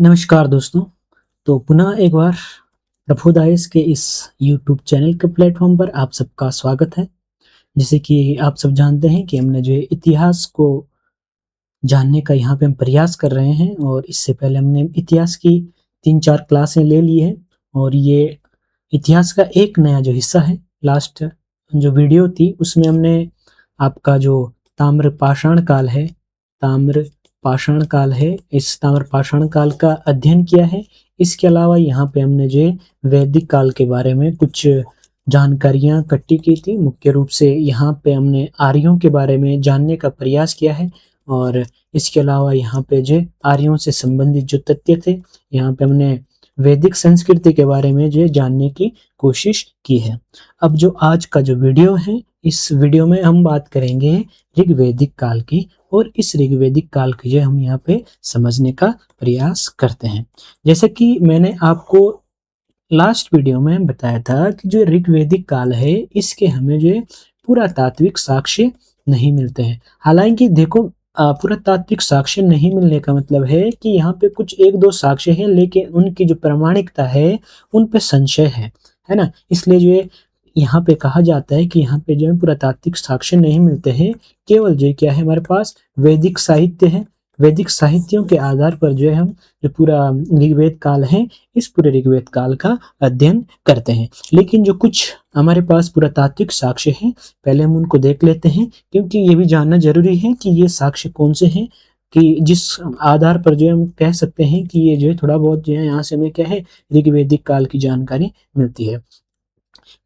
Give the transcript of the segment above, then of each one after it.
नमस्कार दोस्तों। तो पुनः एक बार प्रफुदाइस के इस यूट्यूब चैनल के प्लेटफॉर्म पर आप सबका स्वागत है। जैसे कि आप सब जानते हैं कि हमने जो है इतिहास को जानने का यहाँ पे हम प्रयास कर रहे हैं और इससे पहले हमने इतिहास की 3-4 क्लासें ले ली हैं और ये इतिहास का एक नया जो हिस्सा है, लास्ट जो वीडियो थी उसमें हमने आपका जो ताम्र पाषाण काल है ताम्र पाषाण काल है, इस ताम्र पाषाण काल का अध्ययन किया है। इसके अलावा यहाँ पे हमने जो है वैदिक काल के बारे में कुछ जानकारियाँ इकट्ठी की थी। मुख्य रूप से यहाँ पे हमने आर्यों के बारे में जानने का प्रयास किया है और इसके अलावा यहाँ पे जो आर्यों से संबंधित जो तथ्य थे, यहाँ पे हमने वैदिक संस्कृति के बारे में जो जानने की कोशिश की है। अब जो आज का जो वीडियो है, इस वीडियो में हम बात करेंगे ऋग्वैदिक काल की और इस ऋग्वैदिक काल को जो हम यहाँ पे समझने का प्रयास करते हैं। जैसे कि मैंने आपको लास्ट वीडियो में बताया था कि जो ऋग्वैदिक काल है इसके हमें जो पुरातात्विक साक्ष्य नहीं मिलते हैं। हालांकि देखो, पुरातात्विक साक्ष्य नहीं मिलने का मतलब है कि यहाँ पे कुछ एक दो साक्ष्य हैं लेकिन उनकी जो प्रामाणिकता है उन पे संशय है ना। इसलिए जो है यहाँ पे कहा जाता है कि यहाँ पे जो है पुरातात्विक साक्ष्य नहीं मिलते हैं। केवल जो क्या है, हमारे पास वैदिक साहित्य है। वैदिक साहित्यों के आधार पर जो है हम जो पूरा ऋग्वेद काल है, इस पूरे ऋग्वेद काल का अध्ययन करते हैं। लेकिन जो कुछ हमारे पास पुरातात्विक साक्ष्य हैं, पहले हम उनको देख लेते हैं, क्योंकि ये भी जानना जरूरी है कि ये साक्ष्य कौन से हैं, कि जिस आधार पर जो हम कह सकते हैं कि ये जो है थोड़ा बहुत जो है यहाँ से हमें क्या है ऋग्वैदिक काल की जानकारी मिलती है।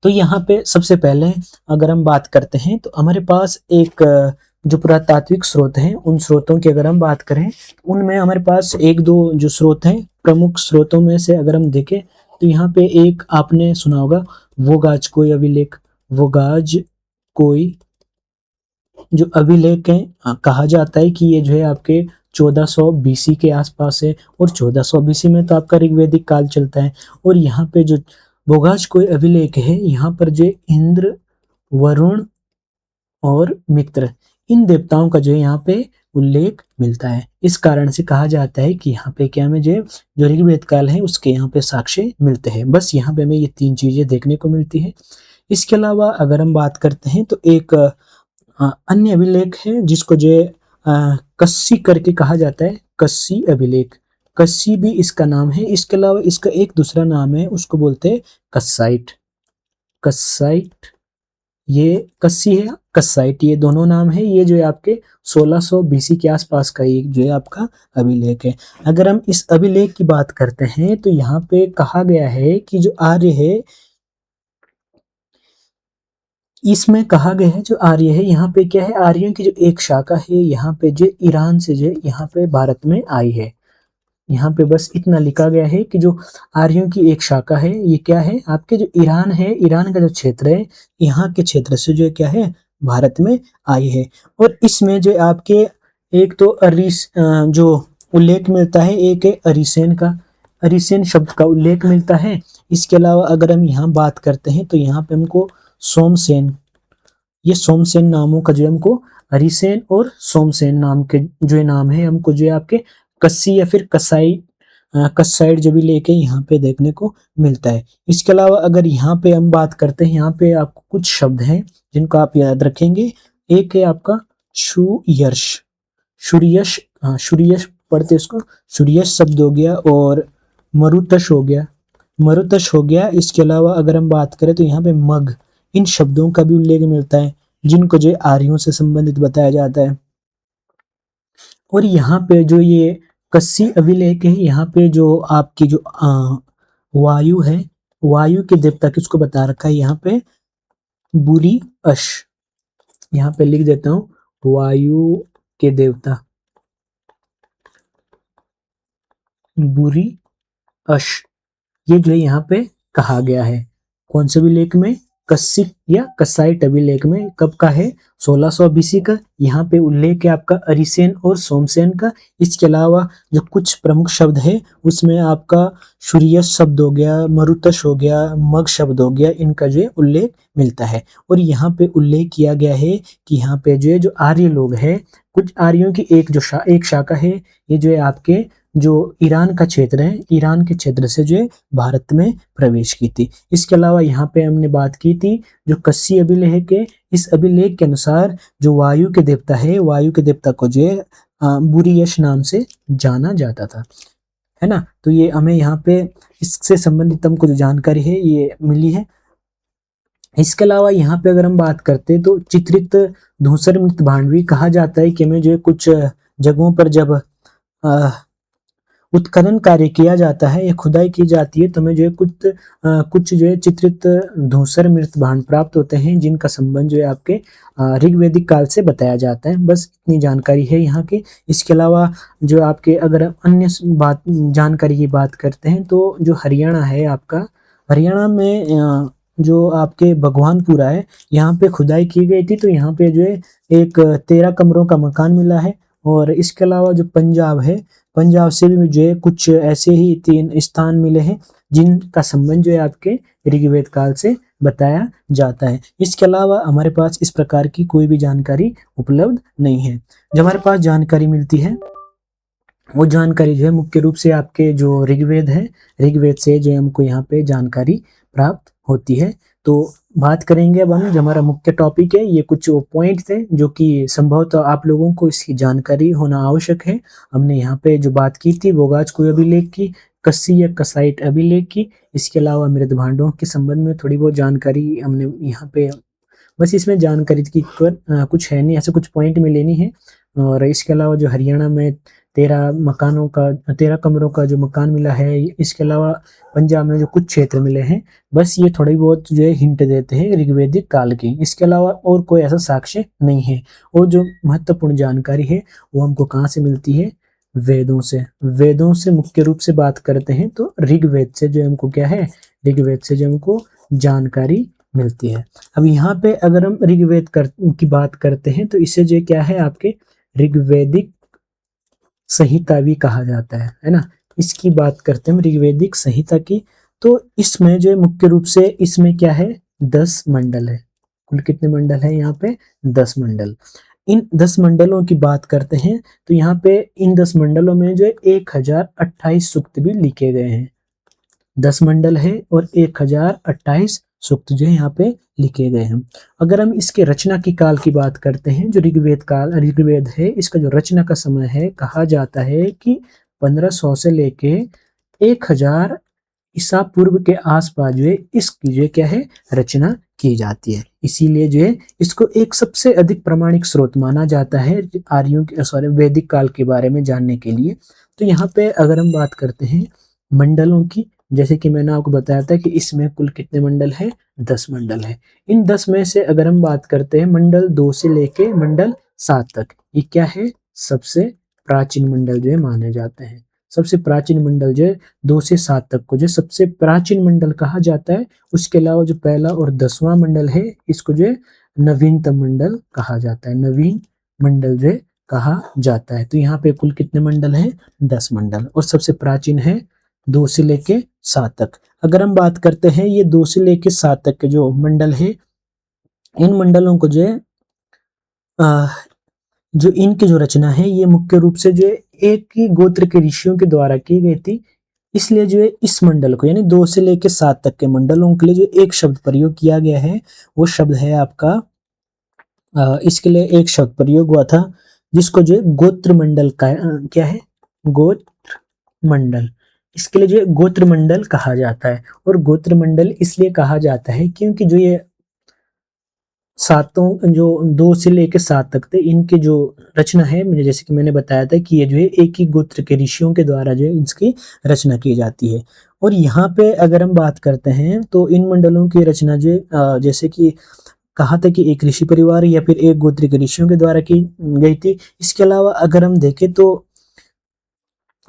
तो यहाँ पे सबसे पहले अगर हम बात करते हैं तो हमारे पास एक जो पुरातात्विक स्रोत हैं, उन स्रोतों की अगर हम बात करें, उनमें हमारे पास एक दो जो स्रोत हैं, प्रमुख स्रोतों में से अगर हम देखें तो यहाँ पे एक आपने सुना होगा वोगाज कोई अभिलेख। वोगाज कोई जो अभिलेख है, कहा जाता है कि ये जो है आपके 1400 बीसी के आसपास है और 1400 बीसी में तो आपका ऋग्वैदिक काल चलता है। और यहाँ पे जो बोगाज कोई अभिलेख है, यहाँ पर जो इंद्र, वरुण और मित्र, इन देवताओं का जो है यहाँ पे उल्लेख मिलता है। इस कारण से कहा जाता है कि यहाँ पे क्या हमें जो ऋग्वेद काल है उसके यहाँ पे साक्ष्य मिलते हैं। बस यहाँ पे हमें ये तीन चीजें देखने को मिलती है। इसके अलावा अगर हम बात करते हैं तो एक अन्य अभिलेख है जिसको जो कस्सी करके कहा जाता है, कस्सी अभिलेख। कस्सी भी इसका नाम है। इसके अलावा इसका एक दूसरा नाम है, उसको बोलते हैं कस्साइट। कस्साइट, ये कस्सी है, कस्साइट, ये दोनों नाम है। ये जो है आपके 1600 बीसी के आसपास का एक जो है आपका अभिलेख है। अगर हम इस अभिलेख की बात करते हैं तो यहाँ पे कहा गया है कि जो आर्य है, इसमें कहा गया है जो आर्य है, यहाँ पे क्या है, आर्यों की जो एक शाखा है यहाँ पे जो ईरान से जो यहाँ पे भारत में आई है। यहाँ पे बस इतना लिखा गया है कि जो आर्यों की एक शाखा है, ये क्या है, आपके जो ईरान है, ईरान का जो क्षेत्र है, यहाँ के क्षेत्र से जो क्या है भारत में आई है। और इसमें जो आपके एक तो जो उल्लेख मिलता है, एक है अरिसेन का, अरिसेन शब्द का उल्लेख मिलता है। इसके अलावा अगर हम यहाँ बात करते हैं तो यहाँ पे हमको सोमसेन, ये सोमसेन नामों का जो हमको हरिसेन और सोमसेन नाम के जो नाम है हमको जो है आपके कस्सी या फिर कसाई, कसाइड जो भी लेके यहाँ पे देखने को मिलता है। इसके अलावा अगर यहाँ पे हम बात करते हैं, यहाँ पे आपको कुछ शब्द हैं जिनको आप याद रखेंगे। एक है आपका शूयश, सूर्यश, हाँ सूर्यश पढ़ते इसको, सूर्यश शब्द हो गया, और मरुतश हो गया, मरुतश हो गया। इसके अलावा अगर हम बात करें तो यहाँ पे मग, इन शब्दों का भी उल्लेख मिलता है जिनको जो आर्यों से संबंधित बताया जाता है। और यहाँ पे जो ये कस्सी अभिलेख है, यहाँ पे जो आपकी जो वायु है, वायु के देवता किसको बता रखा है, यहाँ पे बुरी अश, यहाँ पे लिख देता हूं वायु के देवता बुरी अश, ये जो है यहाँ पे कहा गया है। कौन से अभिलेख में, कस्सी या कसाइट अभिलेख में। कब का है, 1600 बीसी का। यहाँ पे उल्लेख है आपका अरिसेन और सोमसेन का। इसके अलावा जो कुछ प्रमुख शब्द है उसमें आपका सूर्यश शब्द हो गया, मरुतश हो गया, मग शब्द हो गया, इनका जो है उल्लेख मिलता है। और यहाँ पे उल्लेख किया गया है कि यहाँ पे जो है जो आर्य लोग हैं, कुछ आर्यों की एक जो एक शाखा है, ये जो है आपके जो ईरान का क्षेत्र है, ईरान के क्षेत्र से जो है भारत में प्रवेश की थी। इसके अलावा यहाँ पे हमने बात की थी जो कस्सी अभिलेख के, इस अभिलेख के अनुसार जो वायु के देवता है, वायु के देवता को जो है बुरियश नाम से जाना जाता था, है ना। तो ये हमें यहाँ पे इससे संबंधित हमको जो जानकारी है ये मिली है। इसके अलावा यहाँ पे अगर हम बात करते हैं तो चित्रित धूसर मृत भांड भी कहा जाता है कि हमें जो है कुछ जगहों पर जब उत्खनन कार्य किया जाता है या खुदाई की जाती है तो हमें जो है कुछ जो है चित्रित धूसर मृत भांड प्राप्त होते हैं जिनका संबंध जो है आपके ऋग्वेदिक काल से बताया जाता है। बस इतनी जानकारी है यहाँ की। इसके अलावा जो आपके अगर अन्य बात जानकारी की बात करते हैं तो जो हरियाणा है आपका, हरियाणा में जो आपके भगवानपुरा है यहाँ पे खुदाई की गई थी, तो यहाँ पे जो है एक 13 कमरों का मकान मिला है। और इसके अलावा जो पंजाब है, पंजाब से भी मुझे कुछ ऐसे ही 3 स्थान मिले हैं जिनका संबंध जो है आपके ऋग्वेद काल से बताया जाता है। इसके अलावा हमारे पास इस प्रकार की कोई भी जानकारी उपलब्ध नहीं है। जो हमारे पास जानकारी मिलती है वो जानकारी जो है मुख्य रूप से आपके जो ऋग्वेद है, ऋग्वेद से जो हमको यहाँ पे जानकारी प्राप्त होती है। तो बात करेंगे अब हम, जो हमारा मुख्य टॉपिक है, ये कुछ पॉइंट थे जो कि संभवतः आप लोगों को इसकी जानकारी होना आवश्यक है। हमने यहाँ पे जो बात की थी वो कोई अभिलेख की, कस्सी या कसाइट अभिलेख की, इसके अलावा मृत भांडों के संबंध में थोड़ी बहुत जानकारी हमने यहाँ पे, बस इसमें जानकारी की कुछ है नहीं, ऐसे कुछ पॉइंट में लेनी है। और इसके अलावा जो हरियाणा में 13 कमरों का जो मकान मिला है, इसके अलावा पंजाब में जो कुछ क्षेत्र मिले हैं, बस ये थोड़ी बहुत जो है हिंट देते हैं ऋग्वेदिक काल की। इसके अलावा और कोई ऐसा साक्ष्य नहीं है। और जो महत्वपूर्ण जानकारी है वो हमको कहाँ से मिलती है? वेदों से। वेदों से मुख्य रूप से बात करते हैं तो ऋग्वेद से जो हमको क्या है, ऋग्वेद से जो हमको जानकारी मिलती है। अब यहाँ पे अगर हम ऋग्वेद की बात करते हैं तो इसे जो क्या है आपके ऋग्वेदिक संहिता भी कहा जाता है ना। इसकी बात करते हैं ऋग्वेदिक संहिता की, तो इसमें जो मुख्य रूप से इसमें क्या है, 10 मंडल है। कुल कितने मंडल है यहाँ पे? 10 मंडल। इन 10 मंडलों की बात करते हैं तो यहाँ पे इन 10 मंडलों में जो 1028 सूक्त भी लिखे गए हैं। 10 मंडल है और 1028 सूक्त जो है यहाँ पे लिखे गए हैं। अगर हम इसके रचना की काल की बात करते हैं, जो ऋग्वेद है, इसका जो रचना का समय है, कहा जाता है कि 1500 से लेके 1000 ईसा पूर्व के आसपास जो है इसकी जो क्या है रचना की जाती है। इसीलिए जो है इसको एक सबसे अधिक प्रामाणिक स्रोत माना जाता है आर्यों के वैदिक काल के बारे में जानने के लिए। तो यहाँ पे अगर हम बात करते हैं मंडलों की, जैसे कि मैंने आपको बताया था कि इसमें कुल कितने मंडल है? 10 मंडल है। इन 10 में से अगर हम बात करते हैं मंडल 2 से लेके मंडल 7 तक, ये क्या है? सबसे प्राचीन मंडल जो है माने जाते हैं। सबसे प्राचीन मंडल जो है 2 से 7 तक को जो सबसे प्राचीन मंडल कहा जाता है। उसके अलावा जो पहला और 10वां मंडल है इसको जो है नवीनतम मंडल कहा जाता है। नवीन मंडल जो है कहा जाता है। तो यहाँ पे कुल कितने मंडल हैं? 10 मंडल। और सबसे प्राचीन है 2 से लेके 7 तक। अगर हम बात करते हैं ये 2 से लेके 7 तक के जो मंडल है, इन मंडलों को जो है जो इनकी जो रचना है ये मुख्य रूप से जो एक ही गोत्र के ऋषियों के द्वारा की गई थी। इसलिए जो है इस मंडल को, यानी 2 से लेके 7 तक के मंडलों के लिए जो एक शब्द प्रयोग किया गया है वो शब्द है आपका, इसके लिए एक शब्द प्रयोग हुआ था जिसको जो है गोत्र मंडल का क्या है? गोत्र मंडल। इसके लिए जो है गोत्र मंडल कहा जाता है। और गोत्र मंडल इसलिए कहा जाता है क्योंकि जो ये सातों जो 2 से लेके 7 तक थे, इनकी जो रचना है, मुझे जैसे कि मैंने बताया था कि ये जो है एक ही गोत्र के ऋषियों के द्वारा जो है इसकी रचना की जाती है। और यहाँ पे अगर हम बात करते हैं तो इन मंडलों की रचना जो जैसे कि कहा था कि एक ऋषि परिवार या फिर एक गोत्र के ऋषियों के द्वारा की गई थी। इसके अलावा अगर हम देखें तो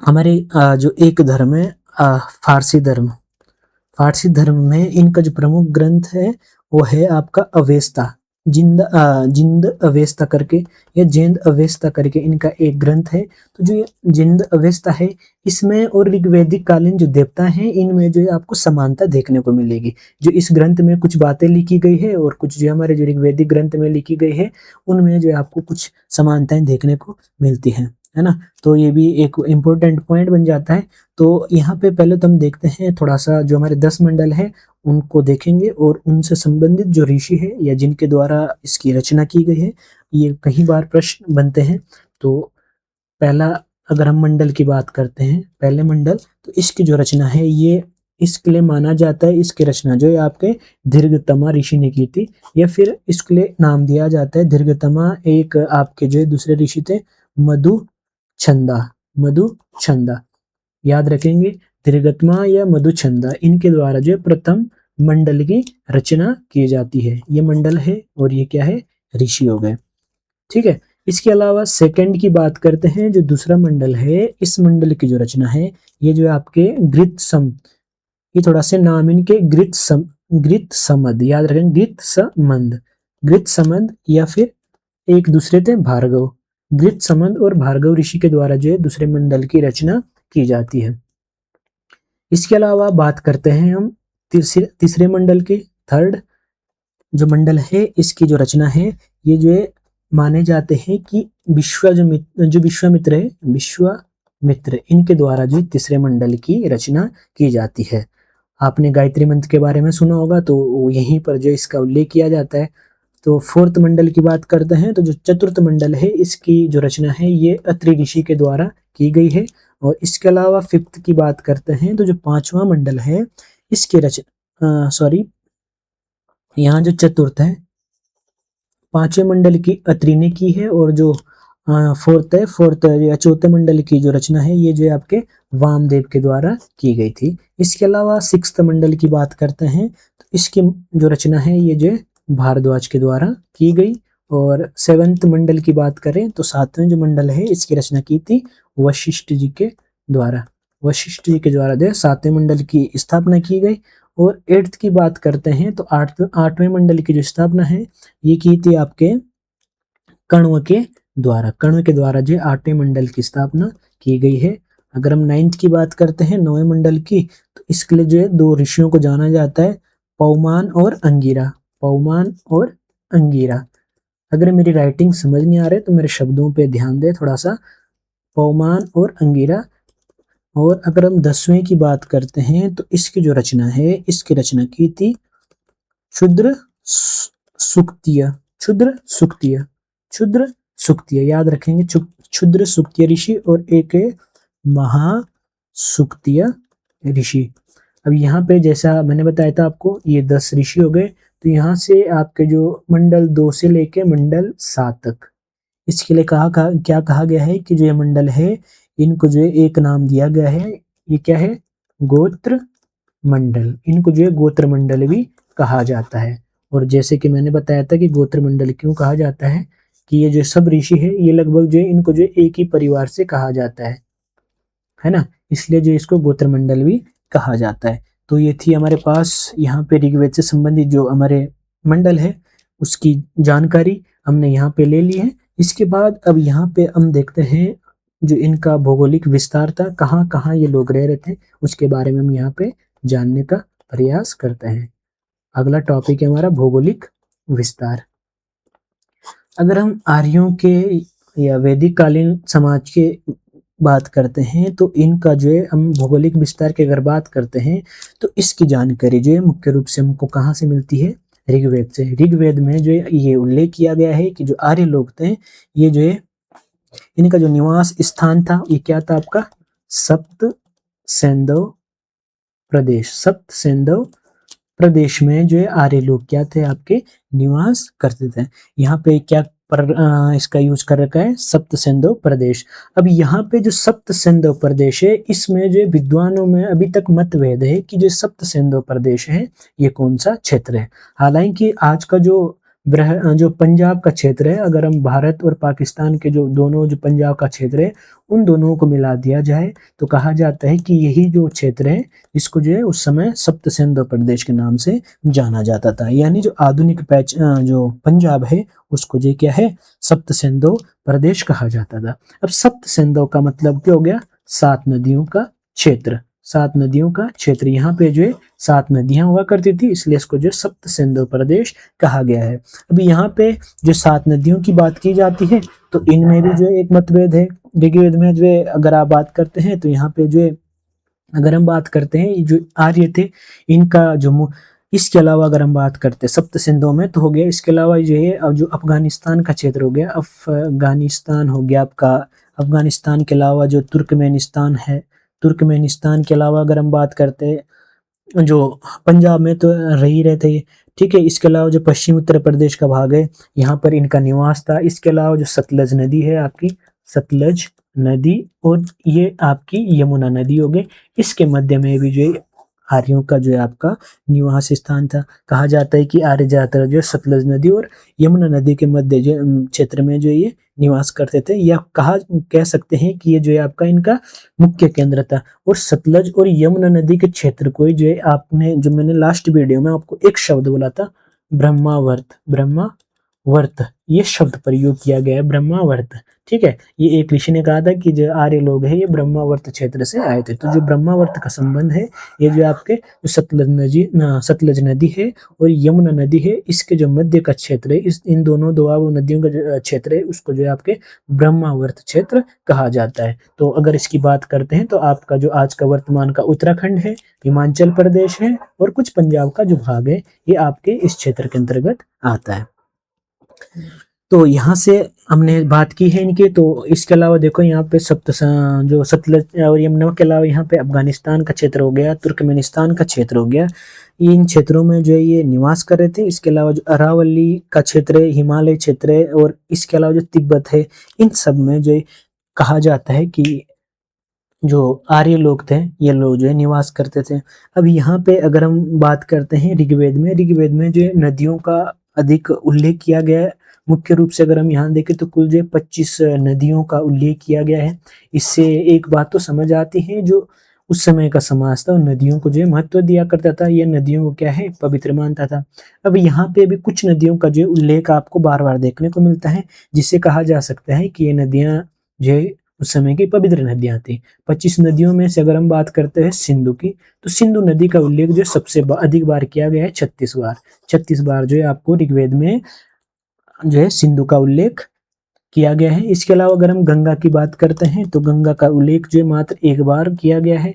हमारे जो एक धर्म है फारसी धर्म, फारसी धर्म में इनका जो प्रमुख ग्रंथ है वो है आपका अवेस्ता, जिंद अवेस्ता करके या जेंद अवेस्ता करके इनका एक ग्रंथ है। तो जो ये जिंद अवेस्ता है इसमें और ऋग्वैदिक कालीन जो देवता हैं इनमें जो है आपको समानता देखने को मिलेगी। जो इस ग्रंथ में कुछ बातें लिखी गई है और कुछ जो हमारे जो ऋग्वैदिक ग्रंथ में लिखी गई है उनमें जो है आपको कुछ समानताएं देखने को मिलती हैं। है ना। तो ये भी एक इम्पोर्टेंट पॉइंट बन जाता है। तो यहाँ पे पहले तो हम देखते हैं थोड़ा सा जो हमारे 10 मंडल है उनको देखेंगे और उनसे संबंधित जो ऋषि है या जिनके द्वारा इसकी रचना की गई है, ये कई बार प्रश्न बनते हैं। तो पहला अगर हम मंडल की बात करते हैं, पहले मंडल, तो इसकी जो रचना है ये इसके लिए माना जाता है, इसकी रचना जो है आपके दीर्घतमा ऋषि ने की थी, या फिर इसके लिए नाम दिया जाता है दीर्घतमा। एक आपके जो है दूसरे ऋषि थे मधु छंदा, मधु छंदा, याद रखेंगे, दीर्घतमा या मधु छंदा, इनके द्वारा जो है प्रथम मंडल की रचना की जाती है। ये मंडल है और ये क्या है, ऋषि हो गए, ठीक है। इसके अलावा सेकंड की बात करते हैं, जो दूसरा मंडल है, इस मंडल की जो रचना है ये जो है आपके गृत्सम, ये थोड़ा से नाम इनके गृत समद, याद रखें, गृत समंद, गृत समंद, या फिर एक दूसरे थे भार्गव, गृत समंद और भार्गव ऋषि के द्वारा जो है दूसरे मंडल की रचना की जाती है। इसके अलावा बात करते हैं हम तीसरे मंडल की, थर्ड जो मंडल है इसकी जो रचना है, ये जो है माने जाते हैं कि विश्वामित्र है, विश्वामित्र, इनके द्वारा जो तीसरे मंडल की रचना की जाती है। आपने गायत्री मंत्र के बारे में सुना होगा, तो यहीं पर जो इसका उल्लेख किया जाता है। तो फोर्थ मंडल की बात करते हैं, तो जो चतुर्थ मंडल है इसकी जो रचना है ये अत्रि ऋषि के द्वारा की गई है। और इसके अलावा फिफ्थ की बात करते हैं, तो जो पांचवा मंडल है इसकी रचना, यहाँ जो चतुर्थ है, पांचवें मंडल की अत्रि ने की है, और जो फोर्थ या चौथे मंडल की जो रचना है ये जो है आपके वामदेव के द्वारा की गई थी। इसके अलावा सिक्स्थ मंडल की बात करते हैं, तो इसकी जो रचना है ये जो है भारद्वाज के द्वारा की गई। और सेवंथ मंडल की बात करें तो सातवें जो मंडल है इसकी रचना की थी वशिष्ठ जी के द्वारा, वशिष्ठ जी के द्वारा जो सातवें मंडल की स्थापना की गई। और एट्थ की बात करते हैं, तो आठवें मंडल की जो स्थापना है ये की थी आपके कण्व के द्वारा, कण्व के द्वारा जो आठवें मंडल की स्थापना की गई है। अगर हम नाइन्थ की बात करते हैं, नौवें मंडल की, तो इसके लिए जो है दो ऋषियों को जाना जाता है, पौमान और अंगिरा, पौमान और अंगिरा। अगर मेरी राइटिंग समझ नहीं आ रही तो मेरे शब्दों पे ध्यान दे थोड़ा सा, पौमान और अंगिरा। और अगर हम 10वें की बात करते हैं, तो इसकी जो रचना है इसकी रचना की थी क्षुद्र सुक्तिय, क्षुद्र सुक्तिय, क्षुद्र सुक्तिय, याद रखेंगे, क्षुद्र सुक्तिय ऋषि और एक महासुक्तिय ऋषि। अब यहाँ पे जैसा मैंने बताया था आपको ये 10 ऋषि हो गए। तो यहाँ से आपके जो मंडल 2 से लेके मंडल 7 तक, इसके लिए क्या कहा गया है कि जो ये मंडल है इनको जो है एक नाम दिया गया है, ये क्या है, गोत्र मंडल, इनको जो है गोत्र मंडल भी कहा जाता है। और जैसे कि मैंने बताया था कि गोत्र मंडल क्यों कहा जाता है, कि ये जो सब ऋषि है ये लगभग जो है इनको जो एक ही परिवार से कहा जाता है ना, इसलिए जो इसको गोत्र मंडल भी कहा जाता है। तो ये थी हमारे पास यहाँ पे ऋग्वेद से संबंधित जो हमारे मंडल है उसकी जानकारी हमने यहाँ पे ले ली है। इसके बाद अब यहाँ पे हम देखते हैं जो इनका भौगोलिक विस्तार था, कहाँ कहाँ ये लोग रह रहे थे, उसके बारे में हम यहाँ पे जानने का प्रयास करते हैं। अगला टॉपिक है हमारा भौगोलिक विस्तार। अगर हम आर्यों के या वैदिक कालीन समाज के बात करते हैं, तो इनका जो है हम भौगोलिक विस्तार की अगर बात करते हैं, तो इसकी जानकारी जो है मुख्य रूप से हमको कहाँ से मिलती है, ऋग्वेद से। ऋग्वेद में जो है ये उल्लेख किया गया है कि जो आर्य लोग थे ये जो है इनका जो निवास स्थान था ये क्या था आपका, सप्त सेंधव प्रदेश, सप्त सेंधव प्रदेश में जो है आर्य लोग क्या थे, आपके निवास करते थे। यहाँ पे क्या इसका यूज कर रखा है, सप्त सेंधव प्रदेश। अब यहाँ पे जो सप्त सेंधव प्रदेश है इसमें जो विद्वानों में अभी तक मतभेद है कि जो सप्त सेंधव प्रदेश है ये कौन सा क्षेत्र है। हालांकि आज का जो पंजाब का क्षेत्र है, अगर हम भारत और पाकिस्तान के जो दोनों जो पंजाब का क्षेत्र है उन दोनों को मिला दिया जाए तो कहा जाता है कि यही जो क्षेत्र है इसको जो है उस समय सप्त सेंधव प्रदेश के नाम से जाना जाता था। यानी जो आधुनिक जो पंजाब है उसको जो क्या है, सप्त सेंधव प्रदेश कहा जाता था। अब सप्त सेंधव का मतलब क्या हो गया, 7 नदियों का क्षेत्र, सात नदियों का क्षेत्र। यहाँ पे जो है 7 नदियां हुआ करती थी, इसलिए इसको जो सप्त सिंधु प्रदेश कहा गया है। अभी यहाँ पे जो 7 नदियों की बात की जाती है तो इनमें भी जो है एक मतभेद है। ऋग्वेद में जो है अगर आप बात करते हैं तो यहाँ पे जो है अगर हम बात करते हैं जो आर्य थे इनका जो इसके अलावा अगर हम बात करते हैं सप्त सिंधुओं में तो हो गया, इसके अलावा जो है अब जो अफगानिस्तान का क्षेत्र हो गया, अफगानिस्तान हो गया आपका। अफगानिस्तान के अलावा जो तुर्कमेनिस्तान है, तुर्कमेनिस्तान के अलावा अगर हम बात करते हैं जो पंजाब में तो रह ही रहे थे, ठीक है। इसके अलावा जो पश्चिम उत्तर प्रदेश का भाग है यहाँ पर इनका निवास था। इसके अलावा जो सतलज नदी है आपकी, सतलज नदी, और ये आपकी यमुना नदी हो गई, इसके मध्य में भी जो है आर्यों का जो है आपका निवास स्थान था। कहा जाता है कि आर्य ज्यादातर जो है सतलज नदी और यमुना नदी के मध्य जो क्षेत्र में जो ये निवास करते थे, या कह सकते हैं कि ये जो है आपका इनका मुख्य केंद्र था। और सतलज और यमुना नदी के क्षेत्र को जो है आपने, जो मैंने लास्ट वीडियो में आपको एक शब्द बोला था ब्रह्मावर्त, ब्रह्मावर्त ये शब्द प्रयोग किया गया है, ब्रह्मावर्त, ठीक है। ये एक ऋषि ने कहा था कि जो आर्य लोग हैं ये ब्रह्मावर्त क्षेत्र से आए थे। तो जो ब्रह्मावर्त का संबंध है ये जो आपके जो सतलज नदी है और यमुना नदी है, इसके जो मध्य का क्षेत्र है, इस इन दोनों दोआब नदियों का जो क्षेत्र है उसको जो है आपके ब्रह्मावर्त क्षेत्र कहा जाता है। तो अगर इसकी बात करते हैं तो आपका जो आज का वर्तमान का उत्तराखंड है, हिमाचल प्रदेश है और कुछ पंजाब का जो भाग है ये आपके इस क्षेत्र के अंतर्गत आता है। तो यहाँ से हमने बात की है इनकी। तो इसके अलावा देखो यहाँ पे जो सतलज और यमुना के अलावा यहाँ पे अफगानिस्तान का क्षेत्र हो गया, तुर्कमेनिस्तान का क्षेत्र हो गया, इन क्षेत्रों में जो है ये निवास कर रहे थे। इसके अलावा जो अरावली का क्षेत्र है, हिमालय क्षेत्र है, और इसके अलावा जो तिब्बत है, इन सब में जो कहा जाता है कि जो आर्य लोग थे ये लोग जो है निवास करते थे। अब यहाँ पे अगर हम बात करते हैं ऋग्वेद में जो है नदियों का अधिक उल्लेख किया गया है। मुख्य रूप से अगर हम यहाँ देखें तो कुल जो 25 नदियों का उल्लेख किया गया है। इससे एक बात तो समझ आती है, जो उस समय का समाज था नदियों को जो है महत्व दिया करता था, ये नदियों को क्या है पवित्र मानता था। अब यहाँ पे भी कुछ नदियों का जो उल्लेख आपको बार बार देखने को मिलता है, जिससे कहा जा सकता है कि ये नदियां जो उस समय की पवित्र नदियां थी। 25 नदियों में से अगर हम बात करते हैं सिंधु की, तो सिंधु नदी का उल्लेख जो सबसे अधिक बार किया गया है 36 बार। 36 बार जो है आपको ऋग्वेद में जो है सिंधु का उल्लेख किया गया है। इसके अलावा अगर हम गंगा की बात करते हैं तो गंगा का उल्लेख जो है मात्र एक बार किया गया है।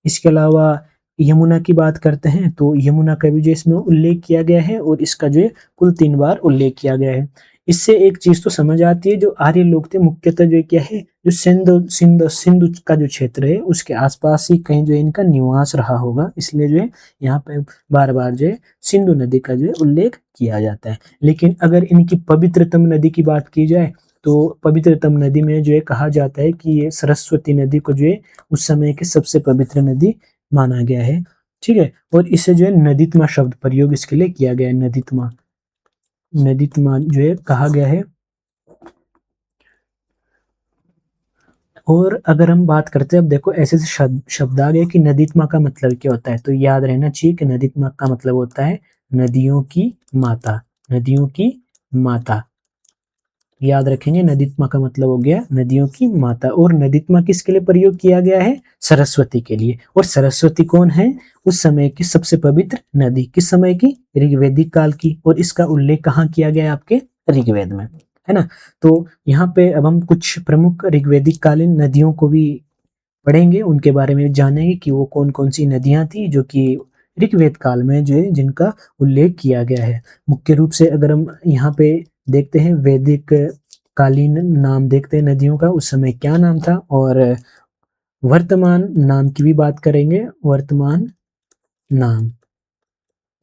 इसके अलावा यमुना की बात करते हैं तो यमुना का भी जो इसमें उल्लेख किया गया है और इसका जो है कुल 3 बार उल्लेख किया गया है। इससे एक चीज तो समझ आती है, जो आर्य लोग थे मुख्यतः जो क्या है जो सिंधु का जो क्षेत्र है उसके आसपास ही कहीं जो इनका निवास रहा होगा, इसलिए जो है यहाँ पे बार बार जो है सिंधु नदी का जो है उल्लेख किया जाता है। लेकिन अगर इनकी पवित्रतम नदी की बात की जाए तो पवित्रतम नदी में जो है कहा जाता है कि ये सरस्वती नदी को जो है उस समय की सबसे पवित्र नदी माना गया है, ठीक है। और इसे जो है नदीत्मा शब्द प्रयोग इसके लिए किया गया है, नदीत्मा, नदीत्मा जो है कहा गया है। और अगर हम बात करते हैं, अब देखो ऐसे शब्द आ गए कि नदीत्मा का मतलब क्या होता है, तो याद रहना चाहिए कि नदीत्मा का मतलब होता है नदियों की माता, नदियों की माता। याद रखेंगे नदीत्मा का मतलब हो गया नदियों की माता। और नदीत्मा किसके लिए प्रयोग किया गया है, सरस्वती के लिए। और सरस्वती कौन है, उस समय की सबसे पवित्र नदी, किस समय की, ऋग्वैदिक काल की। और इसका उल्लेख कहाँ किया गया है, आपके ऋग्वेद में, है ना। तो यहाँ पे अब हम कुछ प्रमुख ऋग्वैदिक कालीन नदियों को भी पढ़ेंगे, उनके बारे में जानेंगे कि वो कौन कौन सी नदियां थी जो कि ऋग्वेद काल में जो है जिनका उल्लेख किया गया है। मुख्य रूप से अगर हम यहाँ पे देखते हैं वैदिक कालीन नाम देखते हैं नदियों का, उस समय क्या नाम था, और वर्तमान नाम की भी बात करेंगे, वर्तमान नाम,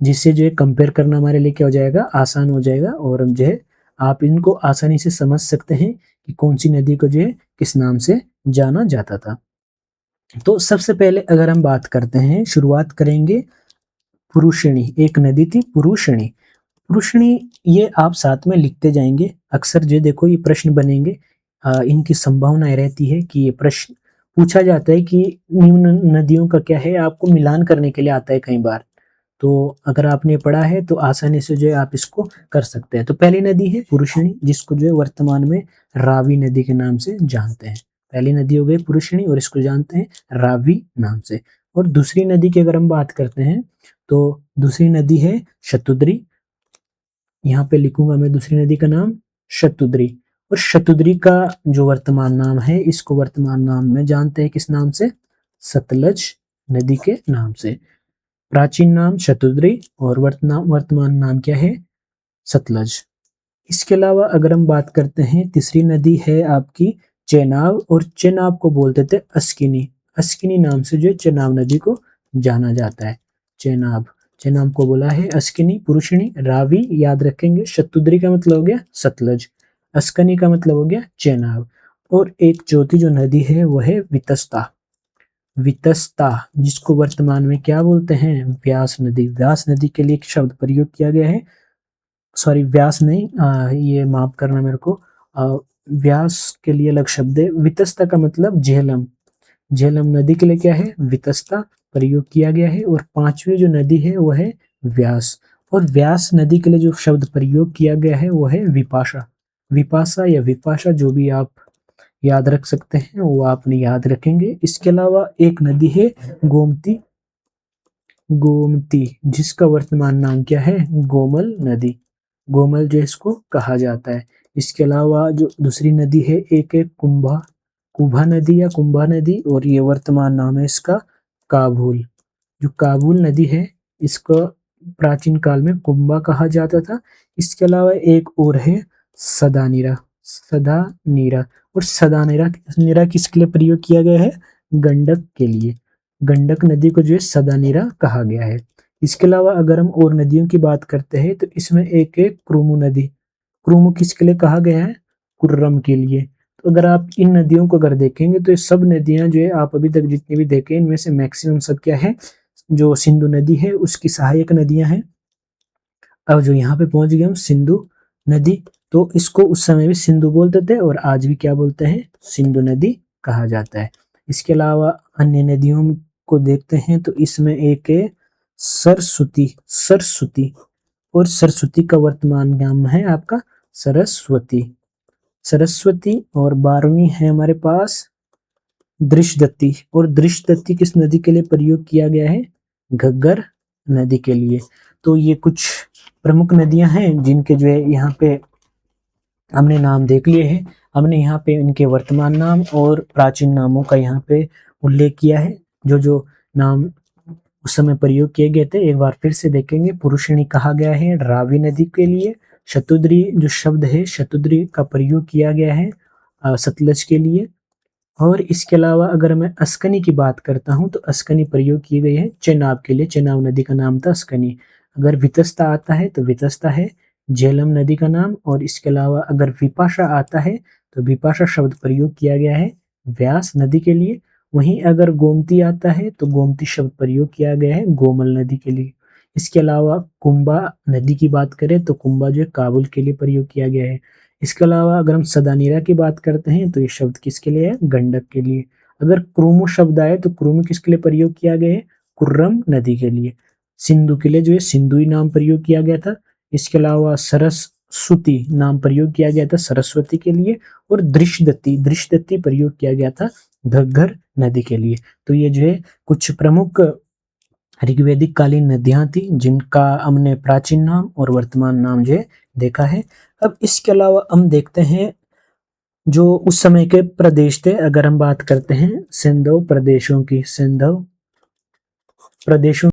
जिससे जो है कंपेयर करना हमारे लिए क्या हो जाएगा, आसान हो जाएगा। और जो है आप इनको आसानी से समझ सकते हैं कि कौन सी नदी को जो है किस नाम से जाना जाता था। तो सबसे पहले अगर हम बात करते हैं, शुरुआत करेंगे पुरुषिणी, एक नदी थी पुरुषिणी। पुरुषिणी ये आप साथ में लिखते जाएंगे, अक्सर जो देखो ये प्रश्न बनेंगे, इनकी संभावना रहती है कि ये प्रश्न पूछा जाता है कि निम्न नदियों का क्या है, आपको मिलान करने के लिए आता है कई बार। तो अगर आपने पढ़ा है तो आसानी से जो है आप इसको कर सकते हैं। तो पहली नदी है पुरुषिणी, जिसको जो है वर्तमान में रावी नदी के नाम से जानते हैं। पहली नदी हो गई पुरुषिणी और इसको जानते हैं रावी नाम से। और दूसरी नदी की अगर हम बात करते हैं तो दूसरी नदी है शतुद्री। यहाँ पे लिखूंगा मैं दूसरी नदी का नाम शतुद्री। और शतुद्री का जो वर्तमान नाम है, इसको वर्तमान नाम में जानते हैं किस नाम से? सतलज नदी के नाम से। प्राचीन नाम शतुद्री और वर्तमान नाम क्या है? सतलज। इसके अलावा अगर हम बात करते हैं, तीसरी नदी है आपकी चेनाब, और चेनाब को बोलते थे अस्किनी। अस्किनी नाम से जो चेनाब नदी को जाना जाता है। चेनाब, चेनाब को बोला है अस्किनी पुरुषिणी। रावी याद रखेंगे, शतुद्री का मतलब हो गया सतलज, अस्कनी का मतलब हो गया चेनाब। और एक चौथी जो नदी है वो है वितस्ता। वितस्ता, जिसको वर्तमान में क्या बोलते हैं? व्यास नदी। व्यास नदी के लिए एक शब्द प्रयोग किया गया है, सॉरी व्यास नहीं, ये माफ करना मेरे को, व्यास के लिए अलग शब्द है। वितस्ता का मतलब झेलम। झेलम नदी के लिए क्या है? वितस्ता प्रयोग किया गया है। और पांचवी जो नदी है वो है व्यास। और व्यास नदी के लिए जो शब्द प्रयोग किया गया है वो है विपाशा। विपाशा या विपाशा, जो भी आप याद रख सकते हैं वो आपने याद रखेंगे। इसके अलावा एक नदी है गोमती। गोमती, जिसका वर्तमान नाम क्या है? गोमल नदी। गोमल जो इसको कहा जाता है। इसके अलावा जो दूसरी नदी है, एक है कुंभा, कुभा नदी या कुंभा नदी, और ये वर्तमान नाम है इसका काबुल। जो काबुल नदी है, इसको प्राचीन काल में कुंभा कहा जाता था। इसके अलावा एक और है सदानीरा। सदानीरा, और सदानीरा नीरा किसके लिए प्रयोग किया गया है? गंडक के लिए। गंडक नदी को जो है सदानीरा कहा गया है। इसके अलावा अगर हम और नदियों की बात करते हैं तो इसमें एक है क्रुमु नदी। क्रुमु किसके लिए कहा गया है? कुर्रम के लिए। तो अगर आप इन नदियों को अगर देखेंगे तो ये सब नदियां जो है, आप अभी तक जितनी भी देखे इनमें से मैक्सिमम सब क्या है? जो सिंधु नदी है उसकी सहायक नदियां हैं। अब जो यहाँ पे पहुंच गए हम सिंधु नदी, तो इसको उस समय भी सिंधु बोलते थे और आज भी क्या बोलते हैं? सिंधु नदी कहा जाता है। इसके अलावा अन्य नदियों को देखते हैं तो इसमें एक है सरस्वती। सरस्वती, और सरस्वती का वर्तमान नाम है आपका सरस्वती। सरस्वती, और 12वीं है हमारे पास दृशदत्ती। और दृशदत्ती किस नदी के लिए प्रयोग किया गया है? घग्गर नदी के लिए। तो ये कुछ प्रमुख नदियां हैं जिनके जो है यहाँ पे हमने नाम देख लिए हैं। हमने यहाँ पे इनके वर्तमान नाम और प्राचीन नामों का यहाँ पे उल्लेख किया है। जो जो नाम उस समय प्रयोग किए गए थे एक बार फिर से देखेंगे। पुरुषिणी कहा गया है रावी नदी के लिए। शतुद्री जो शब्द है, शतुद्री का प्रयोग किया गया है सतलज के लिए। और इसके अलावा अगर मैं अस्कनी की बात करता हूँ तो अस्कनी प्रयोग की गई है चेनाब के लिए। चेनाब नदी का नाम था अस्कनी। अगर वितस्ता आता है तो वितस्ता है झेलम नदी का नाम। और इसके अलावा अगर विपाशा आता है तो विपाशा शब्द प्रयोग किया गया है व्यास नदी के लिए। वहीं अगर गोमती आता है तो गोमती शब्द प्रयोग किया गया है गोमल नदी के लिए। इसके अलावा कुंभा नदी की बात करें तो कुंभा जो है काबुल के लिए प्रयोग किया गया है। इसके अलावा अगर हम सदानीरा की बात करते हैं तो ये शब्द किसके लिए है? गंडक के लिए। अगर क्रुमु शब्द आए तो क्रुमु किसके लिए प्रयोग किया गया है? कुर्रम नदी के लिए। सिंधु के लिए जो है सिंधुई नाम प्रयोग किया गया था। इसके अलावा सरस्वती नाम प्रयोग किया गया था सरस्वती के लिए। और दृशदत्ती, दृशदत्ती प्रयोग किया गया था घग्गर नदी के लिए। तो ये जो है कुछ प्रमुख ऋग्वैदिक कालीन नदियां थी जिनका हमने प्राचीन नाम और वर्तमान नाम जो है देखा है। अब इसके अलावा हम देखते हैं जो उस समय के प्रदेश थे। अगर हम बात करते हैं सिंधु प्रदेशों की, सिंधु प्रदेशों